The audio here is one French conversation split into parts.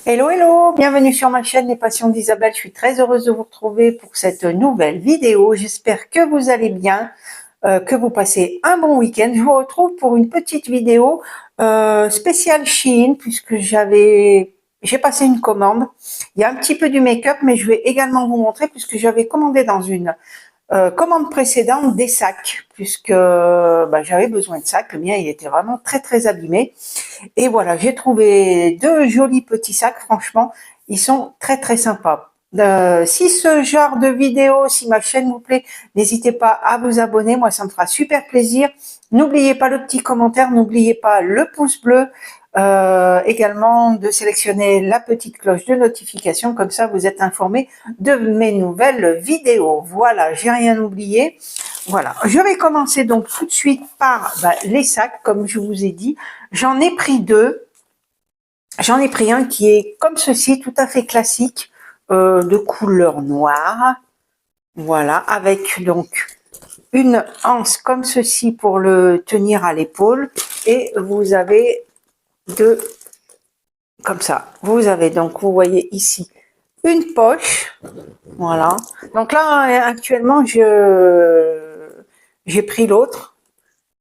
Hello, hello, bienvenue sur ma chaîne Les Passions d'Isabelle. Je suis très heureuse de vous retrouver pour cette nouvelle vidéo. J'espère que vous allez bien, que vous passez un bon week-end. Je vous retrouve pour une petite vidéo spéciale Shein puisque j'ai passé une commande. Il y a un petit peu du make-up, mais je vais également vous montrer puisque j'avais commandé dans une commande précédente des sacs puisque j'avais besoin de sacs. Le mien, il était vraiment très très abîmé. Et voilà, j'ai trouvé deux jolis petits sacs, franchement, ils sont très très sympas. Si ce genre de vidéo, si ma chaîne vous plaît, n'hésitez pas à vous abonner, moi ça me fera super plaisir. N'oubliez pas le petit commentaire, n'oubliez pas le pouce bleu, également de sélectionner la petite cloche de notification, comme ça vous êtes informés de mes nouvelles vidéos. Voilà, j'ai rien oublié. Voilà, je vais commencer donc tout de suite par les sacs, comme je vous ai dit. J'en ai pris deux. J'en ai pris un qui est comme ceci, tout à fait classique, de couleur noire. Voilà, avec donc une anse comme ceci pour le tenir à l'épaule. Et vous avez deux, comme ça. Vous avez donc, vous voyez ici, une poche. Voilà. Donc là, actuellement, j'ai pris l'autre.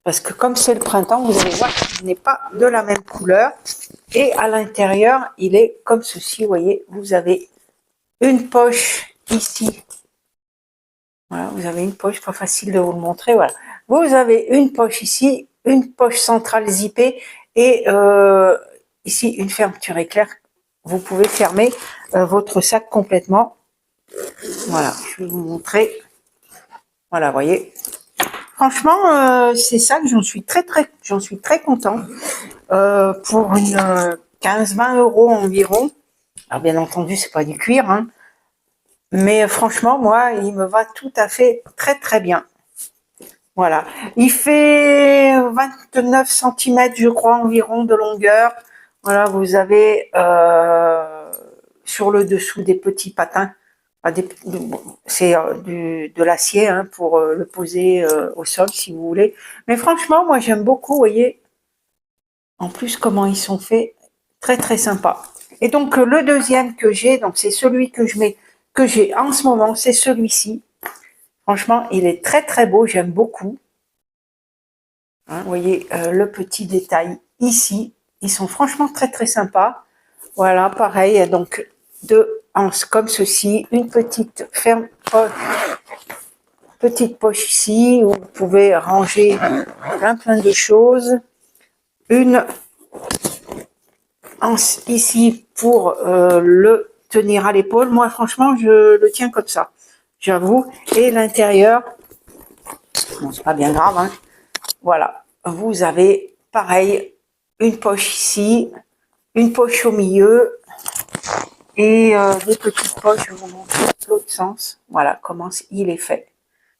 Parce que comme c'est le printemps, vous allez voir qu'il n'est pas de la même couleur. Et à l'intérieur, il est comme ceci, vous voyez, vous avez une poche ici. Voilà, vous avez une poche, pas facile de vous le montrer, voilà. Vous avez une poche ici, une poche centrale zippée et ici une fermeture éclair. Vous pouvez fermer votre sac complètement. Voilà, je vais vous montrer. Voilà, vous voyez. Franchement, c'est ça que j'en suis très content. Pour une 15-20 € environ. Alors bien entendu, c'est pas du cuir, hein, mais franchement, moi, il me va tout à fait très très bien. Voilà, il fait 29 cm, je crois, environ de longueur. Voilà, vous avez sur le dessous des petits patins. C'est de l'acier hein, pour le poser au sol, si vous voulez. Mais franchement, moi, j'aime beaucoup, vous voyez, en plus, comment ils sont faits, très très sympa. Et donc le deuxième que j'ai, donc c'est celui que j'ai en ce moment, c'est celui-ci. Franchement, il est très très beau, j'aime beaucoup. Hein, vous voyez le petit détail ici, ils sont franchement très très sympas. Voilà, pareil, donc deux anses comme ceci, une petite petite poche ici où vous pouvez ranger plein de choses. Une ici pour le tenir à l'épaule. Moi, franchement, je le tiens comme ça, j'avoue. Et l'intérieur, bon, c'est pas bien grave, hein. Voilà, vous avez pareil une poche ici, une poche au milieu et des petites poches. Je vais vous montrer l'autre sens. Voilà comment il est fait.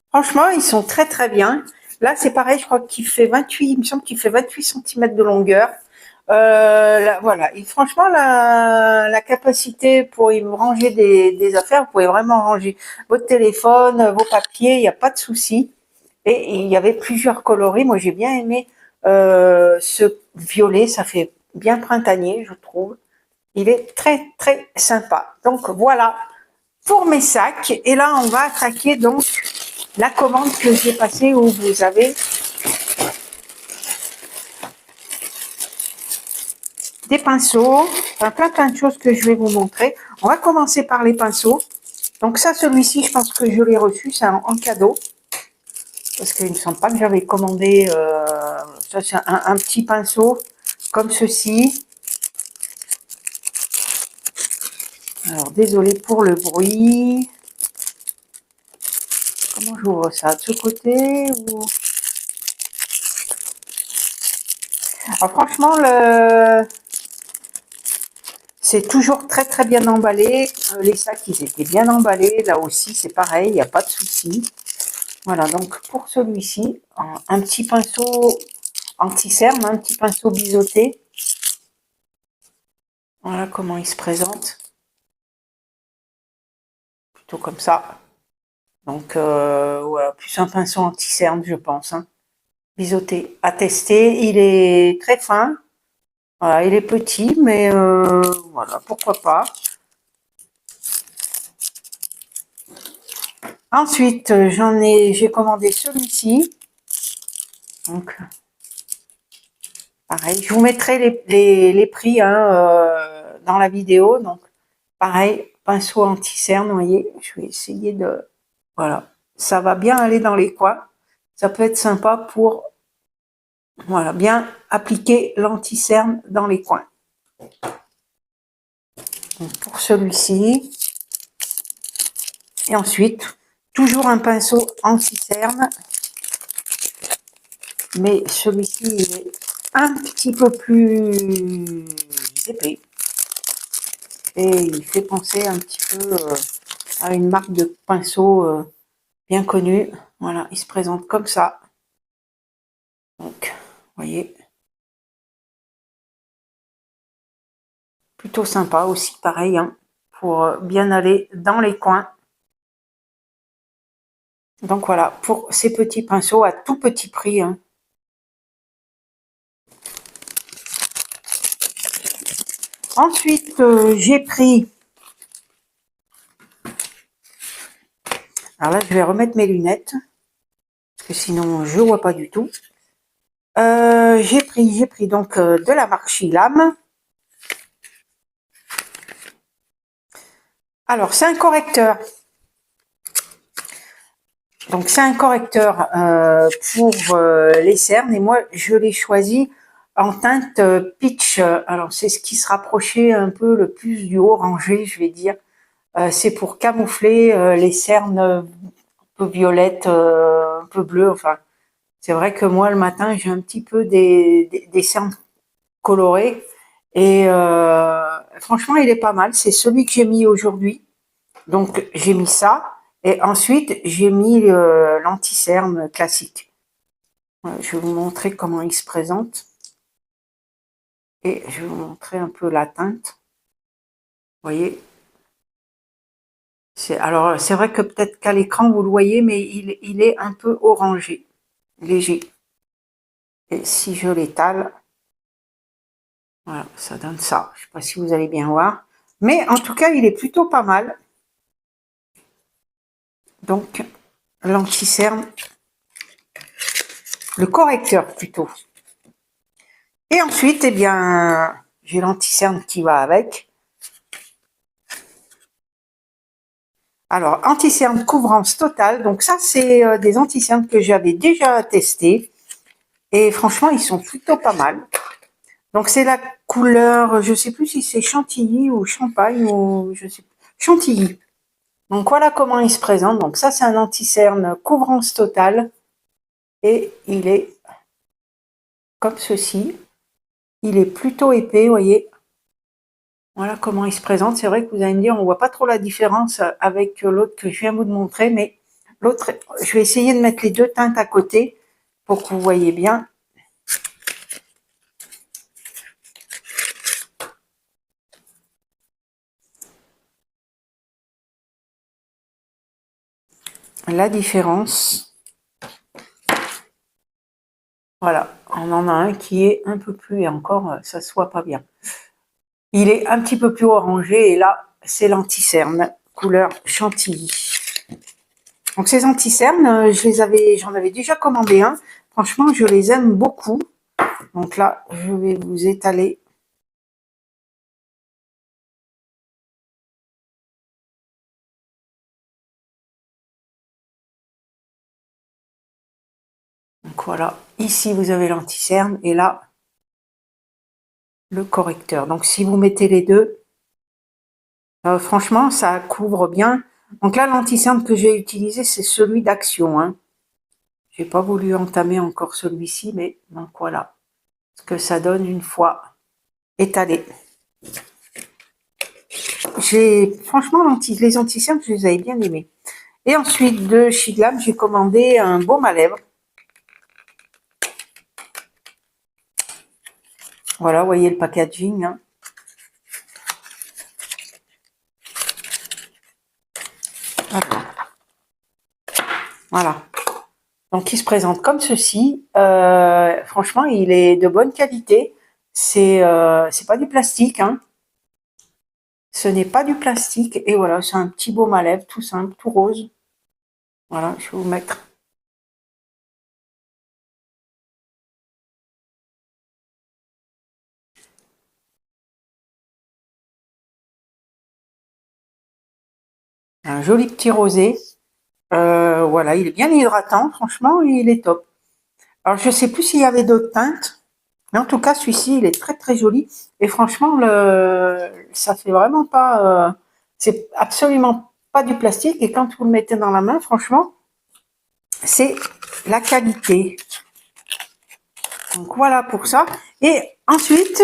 Franchement, ils sont très très bien. Là, c'est pareil, je crois qu'il fait 28, il me semble qu'il fait 28 cm de longueur. Voilà. Et franchement, la capacité pour y ranger des affaires, vous pouvez vraiment ranger votre téléphone, vos papiers, il n'y a pas de souci. Et il y avait plusieurs coloris. Moi, j'ai bien aimé ce violet. Ça fait bien printanier, je trouve. Il est très, très sympa. Donc, voilà pour mes sacs. Et là, on va attaquer donc la commande que j'ai passée où vous avez des pinceaux, enfin plein de choses que je vais vous montrer. On va commencer par les pinceaux. Donc ça, celui-ci, je pense que je l'ai reçu, c'est en cadeau. Parce qu'il ne me semble pas que j'avais commandé, ça c'est un petit pinceau comme ceci. Alors désolé pour le bruit. Comment j'ouvre ça? De ce côté ou... Alors franchement, c'est toujours très très bien emballé. Les sacs, ils étaient bien emballés. Là aussi, c'est pareil, il n'y a pas de souci. Voilà, donc pour celui-ci, un petit pinceau anti-cerne, un petit pinceau biseauté. Voilà comment il se présente. Plutôt comme ça. Donc voilà, plus un pinceau anti-cerne, je pense. Hein. Biseauté à tester. Il est très fin. Voilà, il est petit, mais voilà, pourquoi pas. Ensuite, j'ai commandé celui-ci. Donc, pareil, je vous mettrai les prix hein, dans la vidéo. Donc, pareil, pinceau anti-cerne, vous voyez, je vais essayer de... Voilà, ça va bien aller dans les coins. Ça peut être sympa pour, voilà, bien appliquer l'anti-cerne dans les coins. Donc, pour celui-ci. Et ensuite, toujours un pinceau anti-cerne. Mais celui-ci, il est un petit peu plus épais. Et il fait penser un petit peu à une marque de pinceau bien connue. Voilà, il se présente comme ça. Donc, vous voyez. Plutôt sympa aussi, pareil, hein, pour bien aller dans les coins. Donc voilà, pour ces petits pinceaux à tout petit prix. Hein. Ensuite, j'ai pris... Alors là, je vais remettre mes lunettes. Parce que sinon, je ne vois pas du tout. J'ai pris donc de la marque Chilam. Alors, c'est un correcteur. Donc, c'est un correcteur pour les cernes. Et moi, je l'ai choisi en teinte peach. Alors, c'est ce qui se rapprochait un peu le plus du orangé, je vais dire. C'est pour camoufler les cernes un peu violettes, un peu bleues. Enfin, c'est vrai que moi, le matin, j'ai un petit peu des cernes colorées. Et franchement, il est pas mal. C'est celui que j'ai mis aujourd'hui. Donc, j'ai mis ça. Et ensuite, j'ai mis l'anti-cerne classique. Je vais vous montrer comment il se présente. Et je vais vous montrer un peu la teinte. Vous voyez. Alors, c'est vrai que peut-être qu'à l'écran, vous le voyez, mais il est un peu orangé, léger. Et si je l'étale, voilà, ça donne ça. Je ne sais pas si vous allez bien voir. Mais en tout cas, il est plutôt pas mal. Donc, l'anti-cerne, le correcteur plutôt. Et ensuite, eh bien, j'ai l'anti-cerne qui va avec. Alors, anti-cerne couvrance totale. Donc ça, c'est des anti-cernes que j'avais déjà testés. Et franchement, ils sont plutôt pas mal. Donc c'est la couleur, je sais plus si c'est chantilly ou champagne ou je sais plus. Chantilly. Donc voilà comment il se présente. Donc ça, c'est un anti-cerne couvrance totale. Et il est comme ceci. Il est plutôt épais, vous voyez. Voilà comment il se présente. C'est vrai que vous allez me dire, on voit pas trop la différence avec l'autre que je viens de vous montrer, mais l'autre, je vais essayer de mettre les deux teintes à côté pour que vous voyez bien. La différence. Voilà, on en a un qui est un peu plus, et encore, ça se voit pas bien. Il est un petit peu plus orangé, et là, c'est l'anti-cerne, couleur chantilly. Donc ces anti-cernes, j'en avais déjà commandé un. Franchement, je les aime beaucoup. Donc là, je vais vous étaler. Donc voilà, ici vous avez l'anti-cerne et là, le correcteur. Donc si vous mettez les deux, franchement, ça couvre bien. Donc là, l'anti-cerne que j'ai utilisé, c'est celui d'Action. Hein. J'ai pas voulu entamer encore celui-ci, mais donc voilà ce que ça donne une fois étalé. Franchement, les anti-cernes, je les avais bien aimés. Et ensuite, de chez Glam, j'ai commandé un baume à lèvres. Voilà, vous voyez le packaging. Hein. Voilà. Donc, il se présente comme ceci. Franchement, il est de bonne qualité. C'est pas du plastique, hein. Ce n'est pas du plastique. Et voilà, c'est un petit baume à lèvres, tout simple, tout rose. Voilà, je vais vous mettre. Un joli petit rosé. Voilà, il est bien hydratant, franchement, il est top. Alors, je sais plus s'il y avait d'autres teintes, mais en tout cas, celui-ci, il est très très joli. Et franchement, ça fait vraiment pas, c'est absolument pas du plastique. Et quand vous le mettez dans la main, franchement, c'est la qualité. Donc voilà pour ça. Et ensuite,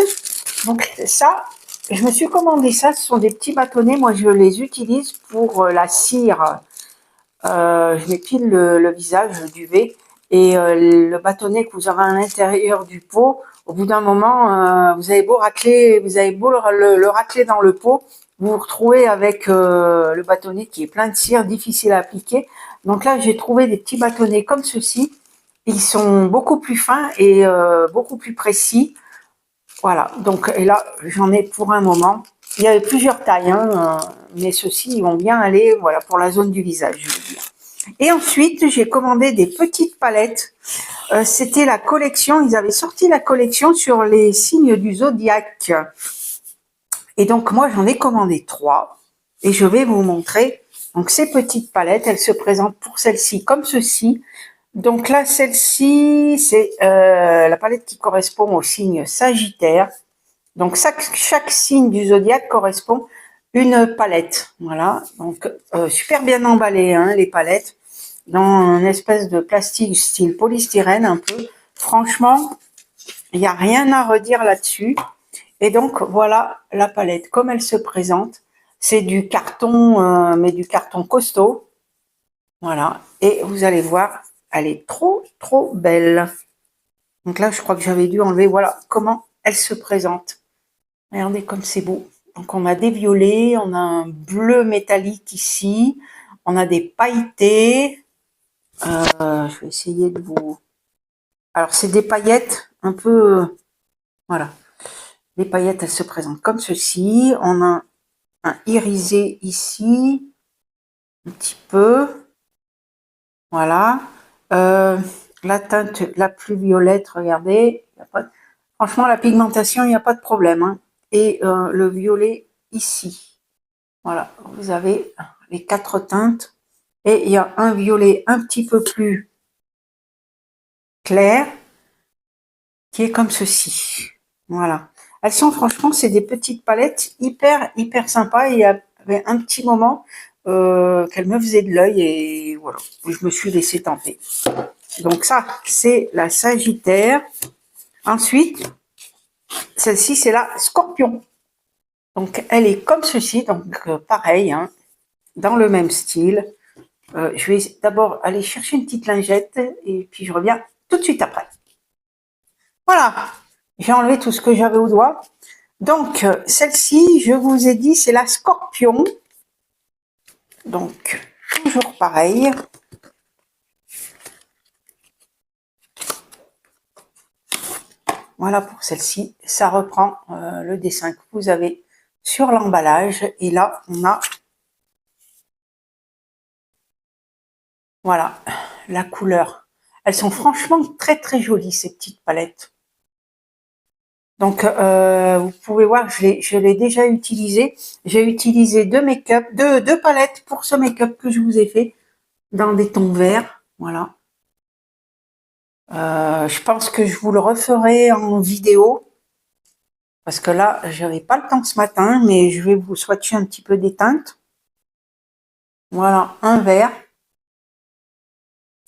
donc ça, je me suis commandé ça. Ce sont des petits bâtonnets. Moi, je les utilise pour la cire. Je m'épile le visage du V et le bâtonnet que vous avez à l'intérieur du pot, au bout d'un moment, vous avez beau racler, vous avez beau le racler dans le pot, vous vous retrouvez avec le bâtonnet qui est plein de cire, difficile à appliquer. Donc là, j'ai trouvé des petits bâtonnets comme ceci. Ils sont beaucoup plus fins et beaucoup plus précis. Voilà, donc et là, j'en ai pour un moment. Il y avait plusieurs tailles, hein, mais ceux-ci, ils vont bien aller, voilà, pour la zone du visage, je veux dire. Et ensuite, j'ai commandé des petites palettes. C'était la collection, ils avaient sorti la collection sur les signes du zodiaque. Et donc, moi, j'en ai commandé 3. Et je vais vous montrer. Donc, ces petites palettes, elles se présentent pour celle-ci comme ceci. Donc là, celle-ci, c'est la palette qui correspond au signe Sagittaire. Donc chaque signe du zodiaque correspond une palette. Voilà, donc super bien emballé, hein, les palettes, dans une espèce de plastique style polystyrène un peu. Franchement, il n'y a rien à redire là-dessus. Et donc voilà la palette comme elle se présente. C'est du carton, mais du carton costaud. Voilà, et vous allez voir, elle est trop trop belle. Donc là, je crois que j'avais dû enlever. Voilà comment elle se présente. Regardez comme c'est beau. Donc on a des violets, on a un bleu métallique ici, on a des pailletés. Je vais essayer de vous... Alors c'est des paillettes un peu... voilà. Les paillettes, elles se présentent comme ceci. On a un irisé ici, un petit peu. Voilà. La teinte la plus violette, regardez. Franchement, la pigmentation, il n'y a pas de problème, hein. Et le violet ici. Voilà, vous avez les 4 teintes. Et il y a un violet un petit peu plus clair qui est comme ceci. Voilà. Elles sont franchement, c'est des petites palettes hyper sympas. Et il y avait un petit moment qu'elles me faisaient de l'œil et voilà, je me suis laissée tenter. Donc ça, c'est la Sagittaire. Ensuite, celle-ci, c'est la Scorpion. Donc elle est comme ceci, donc pareil, hein, dans le même style. Je vais d'abord aller chercher une petite lingette et puis je reviens tout de suite après. Voilà, j'ai enlevé tout ce que j'avais au doigt. Donc, celle-ci, je vous ai dit, c'est la Scorpion. Donc, toujours pareil. Voilà pour celle-ci. Ça reprend le dessin que vous avez sur l'emballage. Et là, on a... voilà, la couleur. Elles sont franchement très jolies, ces petites palettes. Donc, vous pouvez voir, je l'ai déjà utilisé. J'ai utilisé deux palettes pour ce make-up que je vous ai fait dans des tons verts. Voilà. Je pense que je vous le referai en vidéo parce que là, j'avais pas le temps ce matin, mais je vais vous swatcher un petit peu des teintes. Voilà, un vert.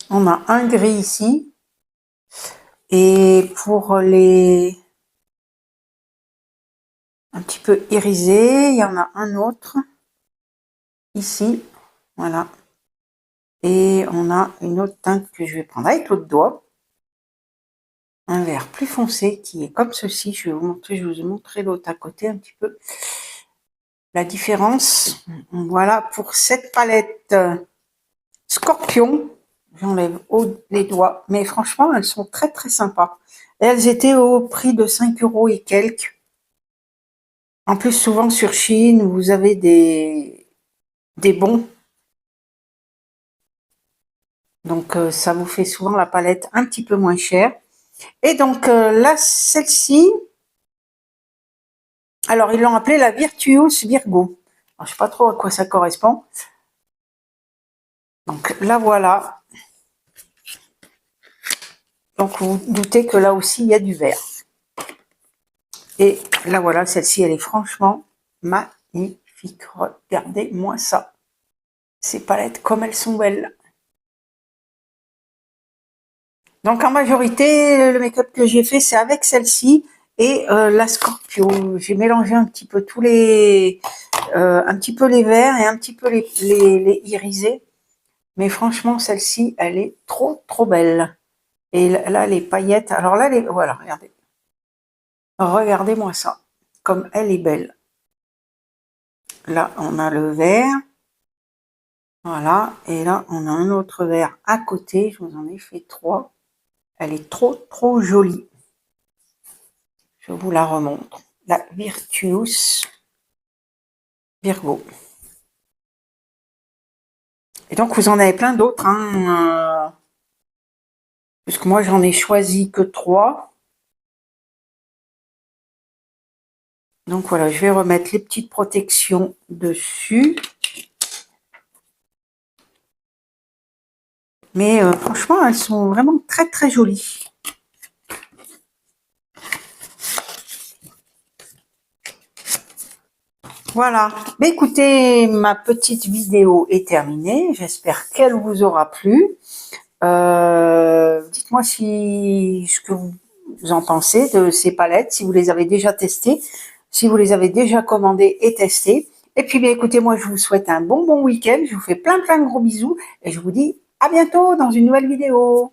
On a un gris ici. Et pour les un petit peu irisés, il y en a un autre ici. Voilà. Et on a une autre teinte que je vais prendre avec l'autre doigt. Un vert plus foncé qui est comme ceci. Je vais vous montrer, je vous ai montré l'autre à côté un petit peu. La différence, voilà pour cette palette Scorpion. J'enlève les doigts, mais franchement, elles sont très sympas. Et elles étaient au prix de 5 € et quelques. En plus, souvent sur Shein, vous avez des bons. Donc, ça vous fait souvent la palette un petit peu moins chère. Et donc, là, celle-ci, alors, ils l'ont appelée la Virtuous Virgo. Alors, je sais pas trop à quoi ça correspond. Donc, la voilà. Donc, vous vous doutez que là aussi, il y a du vert. Et là, voilà, celle-ci, elle est franchement magnifique. Regardez-moi ça. Ces palettes, comme elles sont belles. Donc, en majorité, le make-up que j'ai fait, c'est avec celle-ci et la Scorpio. J'ai mélangé un petit peu un petit peu les verts et un petit peu les irisés. Mais franchement, celle-ci, elle est trop, trop belle. Et là, les paillettes. Alors là, voilà, regardez. Regardez-moi ça. Comme elle est belle. Là, on a le vert. Voilà. Et là, on a un autre vert à côté. Je vous en ai fait 3. Elle est trop, trop jolie. Je vous la remontre. La Virtuous Virgo. Et donc, vous en avez plein d'autres. Hein, puisque moi, j'en ai choisi que 3. Donc voilà, je vais remettre les petites protections dessus. Mais franchement, elles sont vraiment très très jolies. Voilà. Mais écoutez, ma petite vidéo est terminée. J'espère qu'elle vous aura plu. Dites-moi ce que vous en pensez de ces palettes, si vous les avez déjà testées, si vous les avez déjà commandées et testées. Et puis, bien, écoutez, moi, je vous souhaite un bon week-end. Je vous fais plein de gros bisous et je vous dis à bientôt dans une nouvelle vidéo.